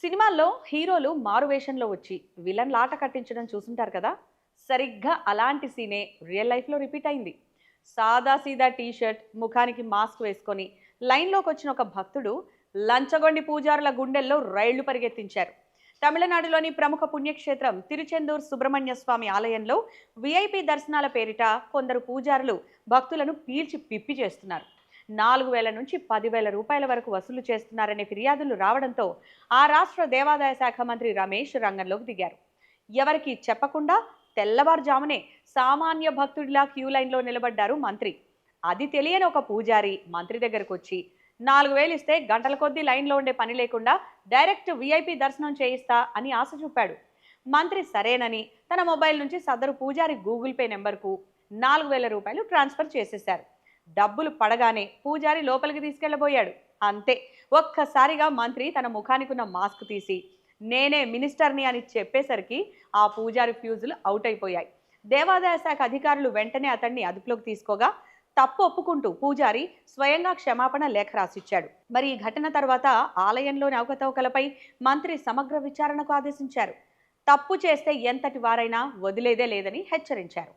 సినిమాల్లో హీరోలు మారువేషంలో వచ్చి విలన్ లాట కట్టించడం చూసుంటారు కదా. సరిగ్గా అలాంటి సీనే రియల్ లైఫ్లో రిపీట్ అయింది. సాదా సీదా టీషర్ట్, ముఖానికి మాస్క్ వేసుకొని లైన్లోకి వచ్చిన ఒక భక్తుడు లంచగొండి పూజారుల గుండెల్లో రైళ్లు పరిగెత్తించారు. తమిళనాడులోని ప్రముఖ పుణ్యక్షేత్రం తిరుచెందూర్ సుబ్రహ్మణ్య స్వామి ఆలయంలో విఐపి దర్శనాల పేరిట కొందరు పూజారులు భక్తులను పీల్చి పిప్పి చేస్తున్నారు. 4,000 నుంచి 10,000 రూపాయల వరకు వసూలు చేస్తున్నారనే ఫిర్యాదులు రావడంతో ఆ రాష్ట్ర దేవాదాయ శాఖ మంత్రి రమేష్ రంగంలోకి దిగారు. ఎవరికి చెప్పకుండా తెల్లవారుజామునే సామాన్య భక్తుడిలా క్యూ లైన్లో నిలబడ్డారు మంత్రి. అది తెలియని ఒక పూజారి మంత్రి దగ్గరకు వచ్చి 4,000 ఇస్తే గంటల కొద్దీ లైన్లో ఉండే పని లేకుండా డైరెక్ట్ విఐపి దర్శనం చేయిస్తా అని ఆశ చూపాడు. మంత్రి సరేనని తన మొబైల్ నుంచి సదరు పూజారి గూగుల్ పే నెంబర్కు 4,000 రూపాయలు ట్రాన్స్ఫర్ చేసేశారు. డబ్బులు పడగానే పూజారి లోపలికి తీసుకెళ్లబోయాడు. అంతే, ఒక్కసారిగా మంత్రి తన ముఖానికి ఉన్న మాస్క్ తీసి నేనే మినిస్టర్ని అని చెప్పేసరికి ఆ పూజారి ఫ్యూజులు అవుట్ అయిపోయాయి. దేవాదాయ శాఖ అధికారులు వెంటనే అతన్ని అదుపులోకి తీసుకోగా తప్పు ఒప్పుకుంటూ పూజారి స్వయంగా క్షమాపణ లేఖ రాసిచ్చాడు. మరి ఈ ఘటన తర్వాత ఆలయంలోని అవకతవకలపై మంత్రి సమగ్ర విచారణకు ఆదేశించారు. తప్పు చేస్తే ఎంతటి వారైనా వదిలేదే లేదని హెచ్చరించారు.